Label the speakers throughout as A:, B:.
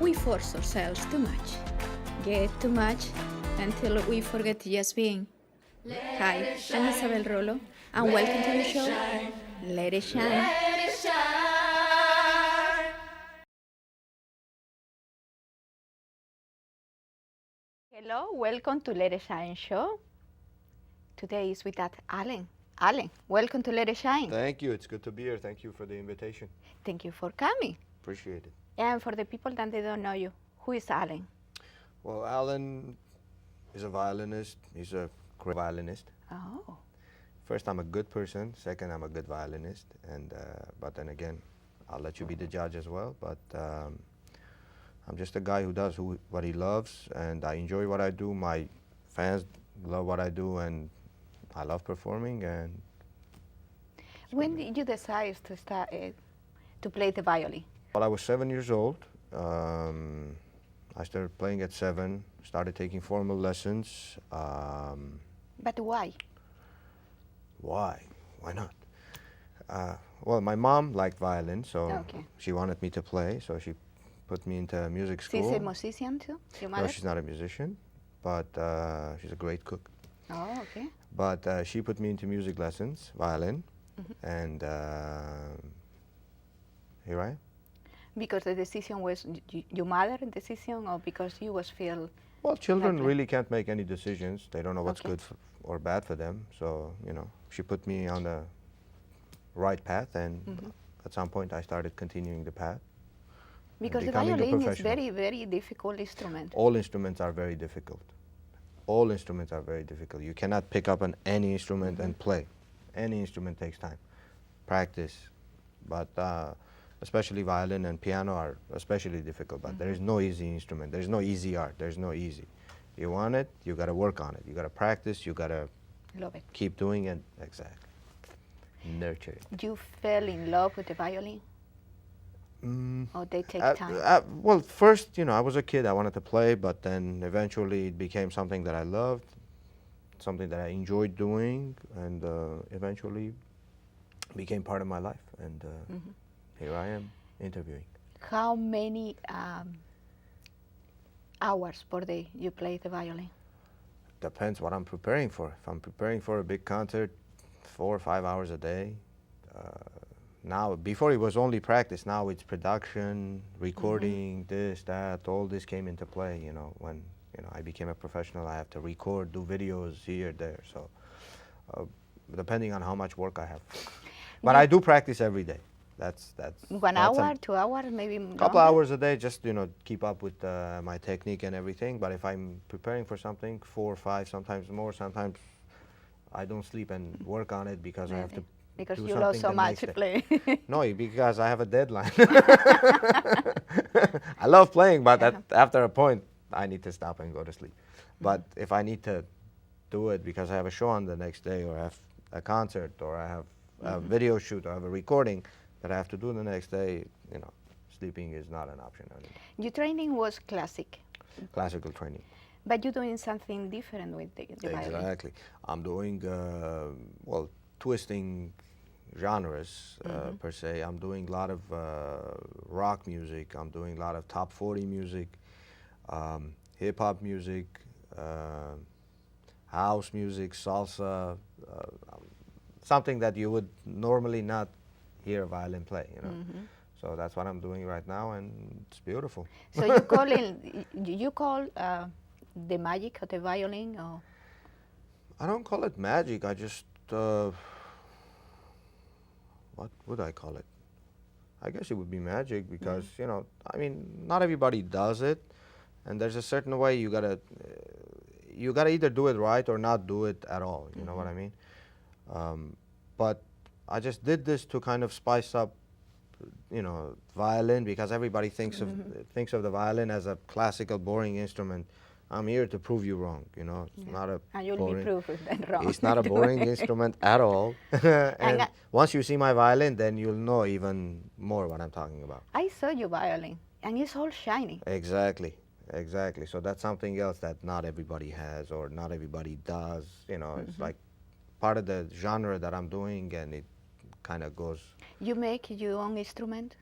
A: We force ourselves too much, get too much, until we forget just being. Hi, I'm Isabel Rolo, and welcome to the show, Let It Shine. Hello, welcome to Let It Shine show. Today is with that Alen. Alen, welcome to Let It Shine.
B: Thank you. It's good to be here. Thank you for the invitation.
A: Thank you for coming.
B: Appreciate it.
A: And for the people that they don't know you, who is Alen?
B: Well, Alan is a violinist. He's a great violinist.
A: Oh.
B: First, I'm a good person. Second, I'm a good violinist. And but then again, I'll let you be the judge as well. But I'm just a guy who does what he loves, and I enjoy what I do. My fans love what I do, and I love performing. And
A: When did you decide to start to play the violin?
B: well, I was 7 years old. I started playing at 7. Started taking formal lessons.
A: But why?
B: Why? Why not? Well, my mom liked violin, so
A: Okay.
B: she wanted me to play, so she put me into music school.
A: She's a musician too, your
B: No,
A: mother?
B: she's not a musician, but she's a great cook.
A: Oh, okay.
B: But she put me into music lessons, violin, and here I am.
A: Because the decision was your mother decision, or because you was feel?
B: Well, children
A: Lovely.
B: really can't make any decisions. They don't know what's
A: Okay.
B: good or bad for them. So, she put me on the right path, and at some point I started continuing the path.
A: Because the
B: becoming a
A: violin is
B: professional.
A: very, very difficult instrument.
B: All instruments are very difficult. All instruments are very difficult. You cannot pick up on any instrument and play. Any instrument takes time, practice. But especially violin and piano are especially difficult. But there is no easy instrument. There's no easy art. There's no easy. You want it, you got to work on it. You got to practice. You got to
A: Love it.
B: keep doing it. Exactly. Nurture it.
A: You fell in love with the violin? Or they take time?
B: Well, first, I was a kid. I wanted to play, but then eventually it became something that I loved, something that I enjoyed doing, and eventually became part of my life. And here I am interviewing.
A: How many hours per day you play the violin?
B: Depends what I'm preparing for. If I'm preparing for a big concert, 4 or 5 hours a day. Now, before it was only practice, now it's production, recording, this, that, all this came into play, when, I became a professional, I have to record, do videos here, there, so, depending on how much work I have. But I do practice every day. That's
A: 1 hour, 2 hours, maybe
B: a couple
A: longer?
B: hours a day, just, keep up with my technique and everything. But if I'm preparing for something, 4 or 5, sometimes more, sometimes I don't sleep and work on it because I have to
A: Because
B: do
A: you love
B: something
A: so
B: the
A: much
B: next
A: to
B: day.
A: play.
B: No, because I have a deadline. I love playing, but after a point, I need to stop and go to sleep. But if I need to do it because I have a show on the next day, or I have a concert, or I have a video shoot, or I have a recording that I have to do the next day, sleeping is not an option anymore.
A: Your training was classic,
B: Classical training.
A: but you're doing something different with the violin.
B: Exactly. I'm doing, twisting genres per se. I'm doing a lot of rock music. I'm doing a lot of top 40 music, hip hop music, house music, salsa, something that you would normally not hear a violin play. So that's what I'm doing right now, and it's beautiful.
A: So you call the magic of the violin, or?
B: I don't call it magic. I just what would I call it? I guess it would be magic because, not everybody does it, and there's a certain way you gotta either do it right or not do it at all. You know what I mean? But I just did this to kind of spice up, violin, because everybody thinks of the violin as a classical, boring instrument. I'm here to prove you wrong. It's not a
A: And you'll
B: boring.
A: be proved that wrong.
B: It's not a boring instrument at all. And once you see my violin, then you'll know even more what I'm talking about.
A: I saw your violin, and it's all shiny.
B: Exactly. So that's something else that not everybody has or not everybody does. It's like part of the genre that I'm doing, and it kind of goes.
A: You make your own instrument?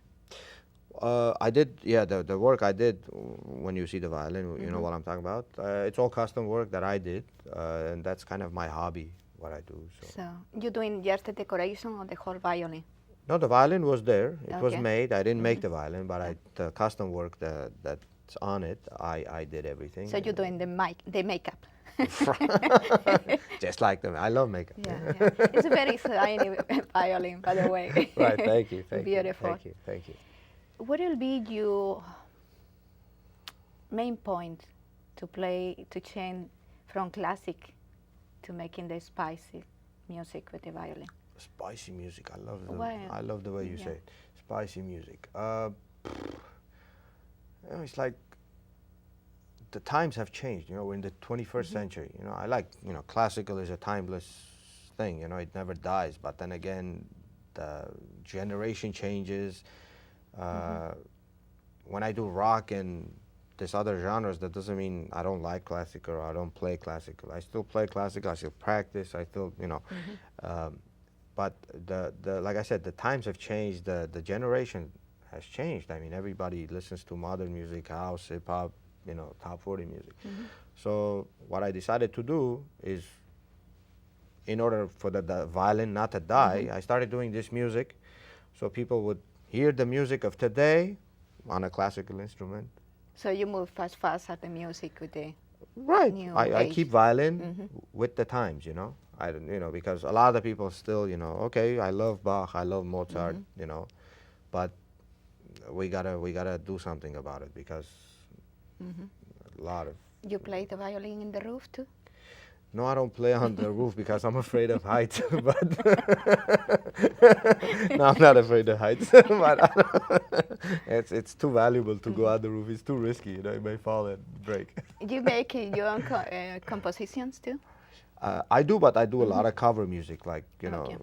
B: I did, yeah, the work I did, when you see the violin, you know what I'm talking about. It's all custom work that I did, and that's kind of my hobby, what I do. So,
A: So you're doing just the decoration of the whole violin?
B: no, the violin was there. It was
A: Okay.
B: made. I didn't make the violin, but the custom work that's on it, I did everything.
A: So you're doing the makeup?
B: Just like them. I love makeup.
A: Yeah, yeah. It's a very shiny violin, by the way.
B: Right, thank you, thank
A: Beautiful.
B: you, thank you, thank you.
A: What will be your main point to change from classic to making the spicy music with the violin?
B: Spicy music.
A: Why?
B: I love the way you say it. Spicy music. You know, it's like the times have changed. You know, we're in the 21st century. You know, I like, you know, classical is a timeless thing. You know, it never dies. But then again, the generation changes. When I do rock and this other genres, that doesn't mean I don't like classical or I don't play classical. I still play classical. I still practice. I still, you know. But the like I said, the times have changed. The generation has changed. I mean, everybody listens to modern music, house, hip hop, you know, top 40 music. So what I decided to do is, in order for the violin not to die, I started doing this music, so people would hear the music of today on a classical instrument.
A: So you move fast at the music with the
B: Right.
A: new
B: I
A: age.
B: keep violin with the times, you know. I don't, you know, because a lot of people still, you know, okay, I love Bach, I love Mozart, you know, but we gotta do something about it, because a lot of.
A: You play the violin in the roof too?
B: No, I don't play on the roof because I'm afraid of heights. But no, I'm not afraid of heights. But it's too valuable to go on the roof. It's too risky. You know, you may fall and break.
A: You make your own compositions too?
B: I do, but I do a lot of cover music, like, you know,
A: Okay.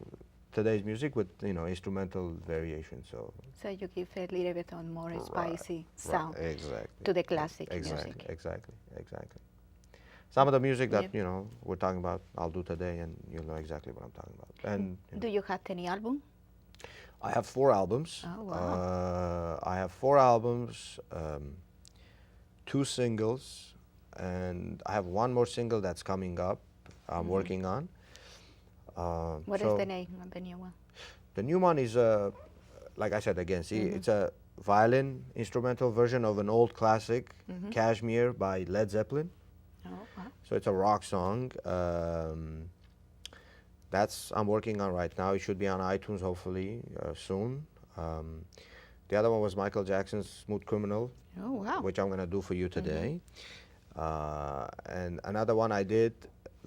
B: today's music with, you know, instrumental variation. So
A: So you give a little bit on more spicy sound
B: exactly.
A: to the classic
B: Exactly,
A: music.
B: exactly. Some of the music that,
A: Yep.
B: you know, we're talking about, I'll do today, and you'll know exactly what I'm talking about. And you know,
A: Do you have any album?
B: I have 4 albums.
A: Oh, wow.
B: I have 4 albums, 2 singles, and I have 1 more single that's coming up. I'm working on.
A: What is
B: so
A: the name of the new one?
B: The new one is, like I said again, see, it's a violin instrumental version of an old classic, Kashmir by Led Zeppelin.
A: Oh, wow.
B: So it's a rock song. That's I'm working on right now. It should be on iTunes hopefully soon. The other one was Michael Jackson's Smooth Criminal,
A: Oh, wow.
B: which I'm gonna do for you today. And another one I did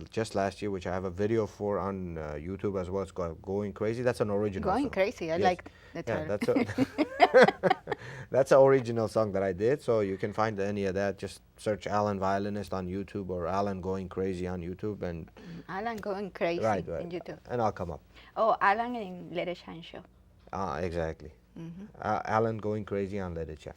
B: just last year, which I have a video for on YouTube as well. It's called Going Crazy. That's an original
A: Going
B: song.
A: Crazy. I
B: Yes.
A: like the
B: Yeah,
A: title.
B: that's an original song that I did. So you can find any of that. Just search Alen Violinist on YouTube or Alen Going Crazy on YouTube, and
A: Alan Going Crazy
B: right,
A: in YouTube.
B: and I'll come up.
A: Oh, Alan in Let It Shine Show.
B: Exactly. Alen Going Crazy on Let It Shine.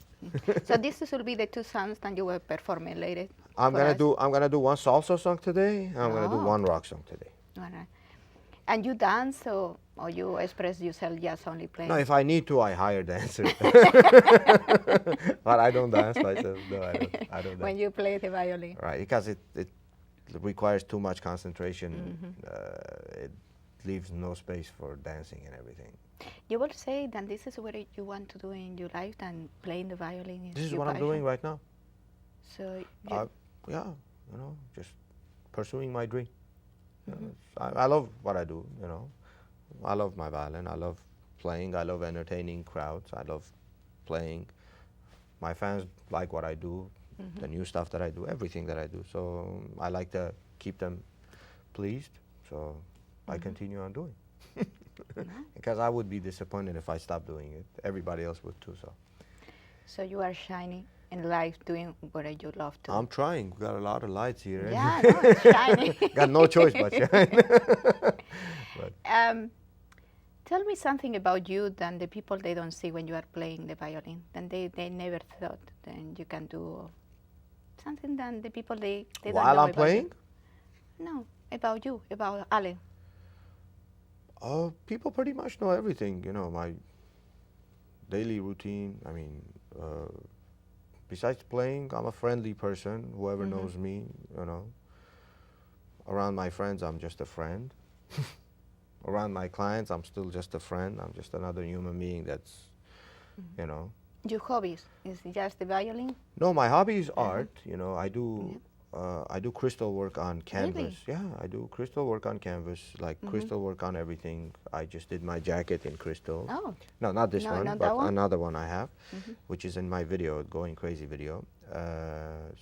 A: So this will be the 2 songs that you will perform later.
B: I'm
A: for
B: gonna
A: us.
B: do 1 salsa song today. And I'm gonna do
A: Oh.
B: 1 rock song today.
A: All right. And you dance or you express yourself just only playing?
B: No, if I need to, I hire dancers. But I don't dance myself. No, I don't
A: When
B: dance.
A: you play the violin.
B: Right, because it requires too much concentration. It leaves no space for dancing and everything.
A: You will say that this is what you want to do in your life, and playing the violin is
B: This is
A: your
B: what I'm
A: passion.
B: doing right now.
A: So you,
B: Yeah, you know, just pursuing my dream. You know, I love what I do, you know. I love my violin. I love playing. I love entertaining crowds. I love playing. My fans like what I do, the new stuff that I do, everything that I do. So I like to keep them pleased. So I continue on doing. Because I would be disappointed if I stopped doing it. Everybody else would too.
A: so you are shining in life doing what you love to.
B: I'm trying. We got a lot of lights here.
A: Yeah, no, it's shining.
B: Got no choice but shine.
A: Tell me something about you that the people they don't see when you are playing the violin. Then they never thought then you can do something that the people they don't know
B: While I'm
A: about
B: playing?
A: You. No, about you, about Alen.
B: People pretty much know everything. You know, daily routine. I mean, besides playing, I'm a friendly person. Whoever knows me, you know. Around my friends, I'm just a friend. Around my clients, I'm still just a friend. I'm just another human being that's, you know.
C: Your hobbies is just the violin?
B: No, my hobby is art. You know, I do crystal work on canvas.
C: Really?
B: Yeah, I do crystal work on canvas, like crystal work on everything. I just did my jacket in crystal.
C: Oh.
B: No, not this
C: No,
B: one,
C: not
B: but
C: that one?
B: another one I have, which is in my video, Going Crazy video.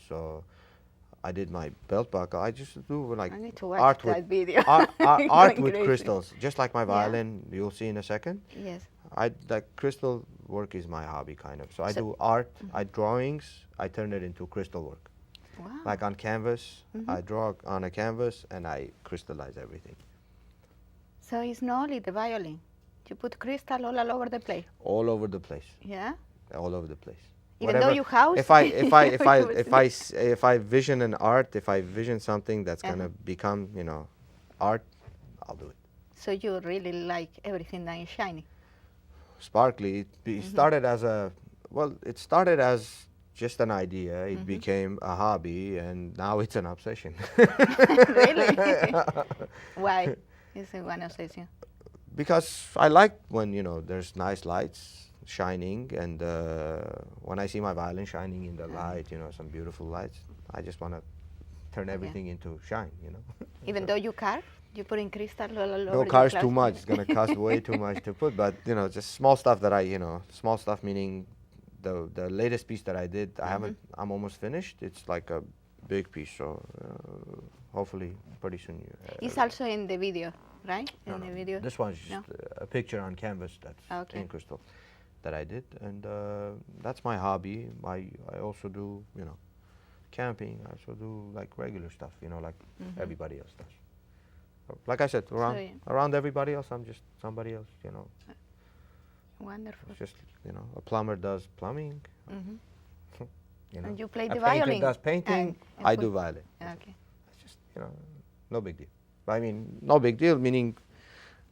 B: So I did my belt buckle. I just do like
C: I need to watch
B: art
C: that
B: with
C: video.
B: art
C: Going
B: with
C: crazy.
B: crystals, just like my
C: Yeah.
B: violin. You'll see in a second.
C: Yes.
B: I like crystal work is my hobby kind of. So I
C: So-
B: do art, I drawings, I turn it into crystal work.
C: Wow.
B: Like on canvas, I draw on a canvas and I crystallize everything.
C: So it's not only the violin. You put crystal all over the place.
B: All over the place.
C: Yeah.
B: All over the place.
C: Even though you house.
B: If I vision an art, if I vision something that's gonna become, you know, art, I'll do it.
C: So you really like everything that is shiny.
B: Sparkly. It started as it started as just an idea. It became a hobby, and now it's an obsession.
C: Really? Why? Is it one obsession?
B: Because I like when, you know, there's nice lights shining, and when I see my violin shining in the light, you know, some beautiful lights, I just want to turn everything into shine, you know.
C: Even though you carve, you put in crystal all over
B: No
C: your
B: cars too
C: classroom?
B: much. It's gonna cost way too much to put, but you know, just small stuff that I, you know, small stuff meaning the latest piece that I did, I haven't. I'm almost finished. It's like a big piece, so hopefully pretty soon.
C: It's also in the video, right?
B: No,
C: In
B: no,
C: the video.
B: This one's just
C: No?
B: a picture on canvas that's
C: Okay.
B: in crystal that I did, and that's my hobby. I also do, you know, camping. I also do like regular stuff, you know, like everybody else does. So, like I said, around everybody else, I'm just somebody else, you know.
C: Wonderful.
B: It's just, you know, a plumber does plumbing. You know,
C: And you play
B: a
C: the
B: painter
C: violin.
B: does painting.
C: and
B: I
C: put-
B: do violin.
C: Okay.
B: It's just, you know, no big deal. I mean, no big deal, meaning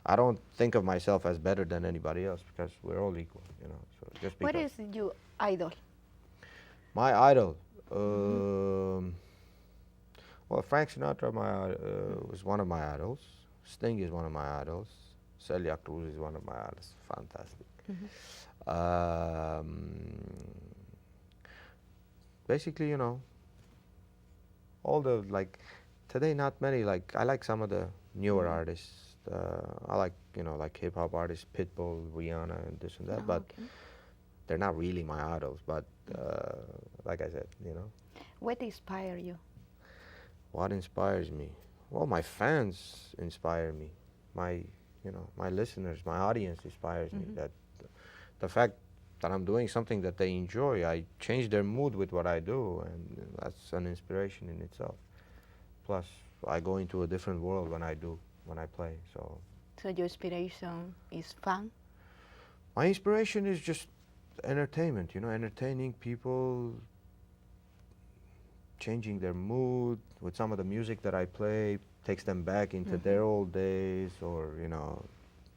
B: I don't think of myself as better than anybody else because we're all equal, you know. So just because.
C: What is your idol?
B: My idol? Well, Frank Sinatra was one of my idols. Sting is one of my idols. Celia Cruz is one of my idols. Fantastic. Basically, you know, all the, like, today not many, like, I like some of the newer artists. I like, you know, like hip-hop artists, Pitbull, Rihanna, and this and that, but
C: Okay.
B: they're not really my idols. But like I said, you know,
C: What inspired you?
B: what inspires me? Well, my fans inspire me. My, you know, my listeners, my audience inspires me. That the fact that I'm doing something that they enjoy, I change their mood with what I do, and that's an inspiration in itself. Plus, I go into a different world when I play. So
C: So your inspiration is fun?
B: my inspiration is just entertainment, you know, entertaining people, changing their mood with some of the music that I play, takes them back into their old days, or, you know,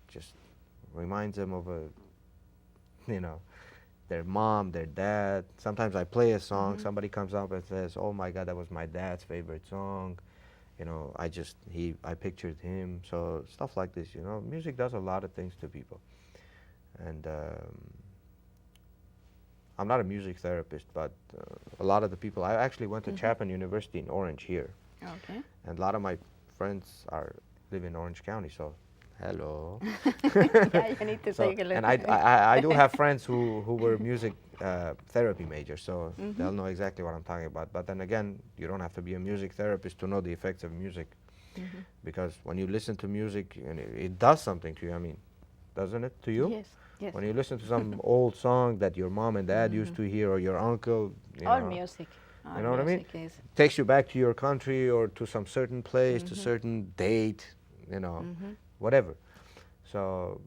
B: just reminds them of you know, their mom, their dad. Sometimes I play a song, somebody comes up and says, "Oh my God, that was my dad's favorite song." You know, I pictured him. So stuff like this, you know, music does a lot of things to people. And I'm not a music therapist, but a lot of the people, I actually went to Chapman University in Orange here.
C: Okay.
B: And a lot of my friends live in Orange County, so hello.
C: Yeah, you need to
B: So,
C: take a look.
B: and I do have friends who were music therapy majors, so they'll know exactly what I'm talking about. But then again, you don't have to be a music therapist to know the effects of music, because when you listen to music, and it does something to you. I mean, doesn't it to you?
C: Yes, yes.
B: When you listen to some old song that your mom and dad used to hear, or your uncle, you
C: All
B: know,
C: music. All
B: you know what I mean?
C: music is-
B: takes you back to your country or to some certain place, to certain date, you know, whatever. So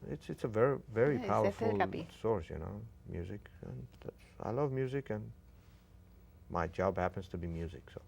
B: it's a very
C: Yeah, it's a
B: powerful
C: therapy.
B: source, you know, music. And I love music, and my job happens to be music. So.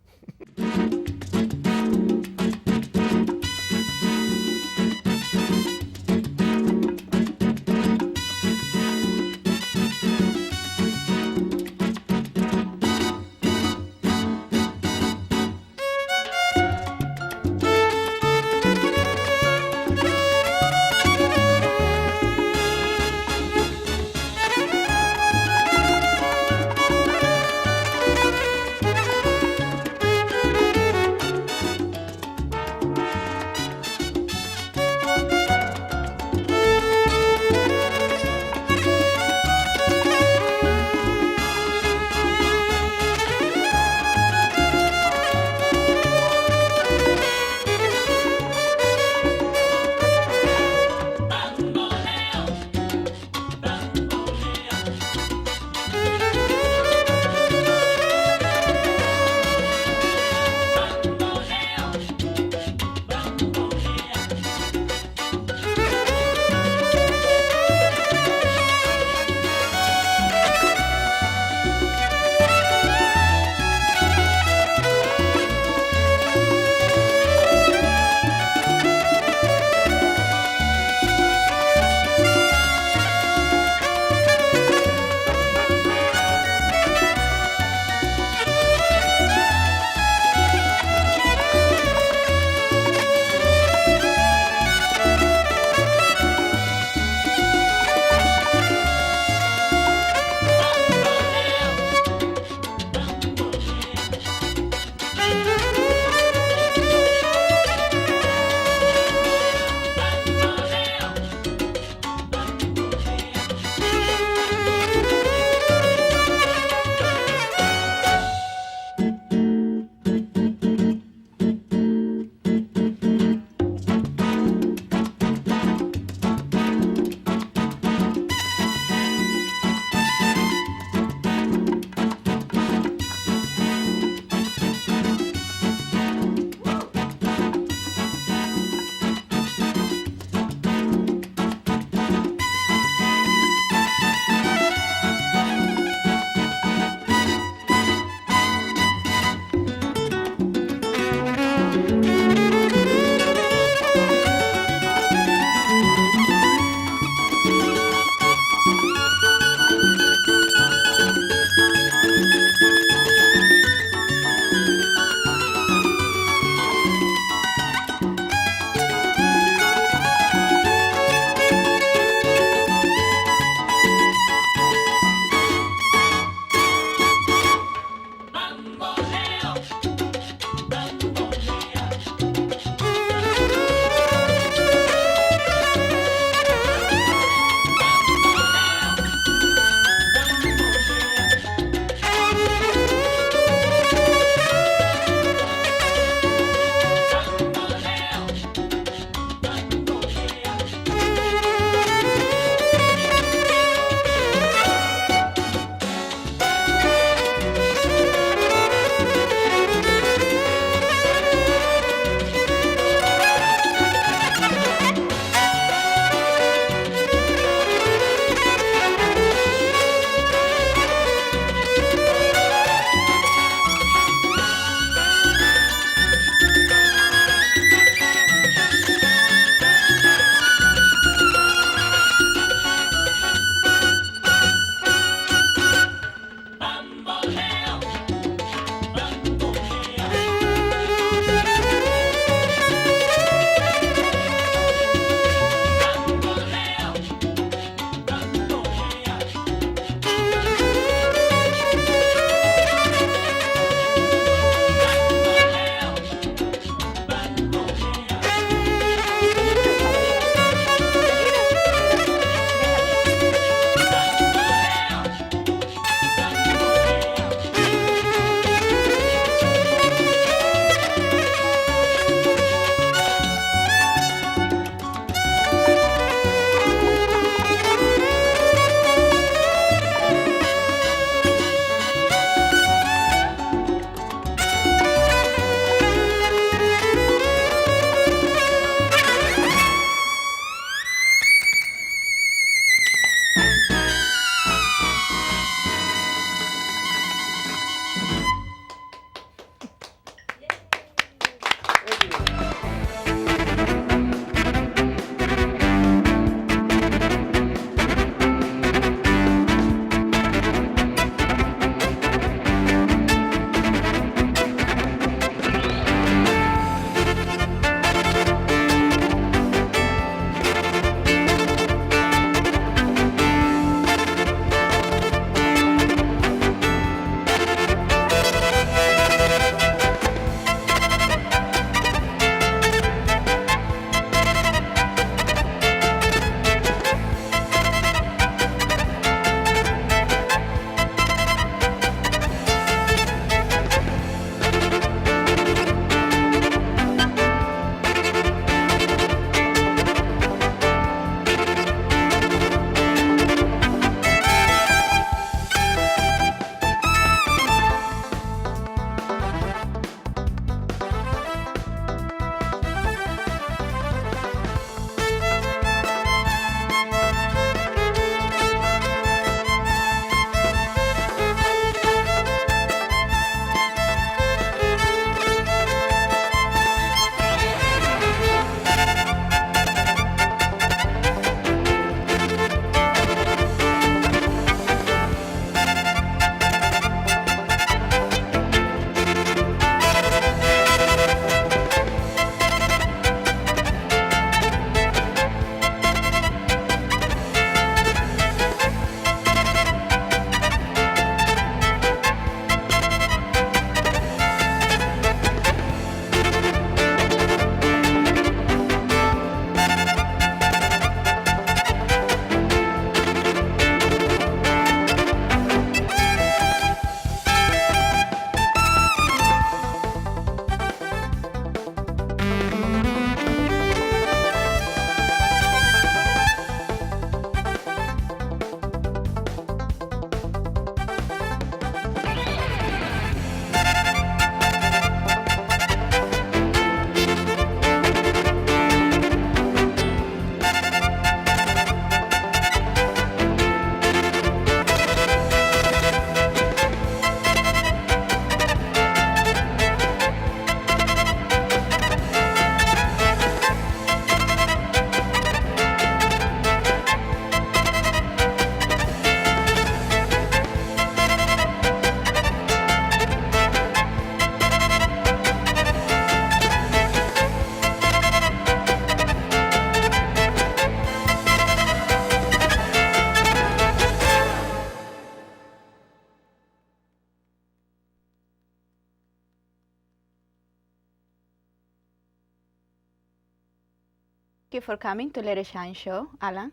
C: you for coming to Let It Shine show, Alan.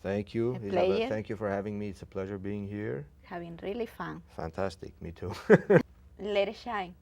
B: Thank you,
C: A
B: Isabel.
C: pleasure.
B: Thank you for having me. It's a pleasure being here.
C: Having really fun.
B: Fantastic. Me too.
C: Let it shine.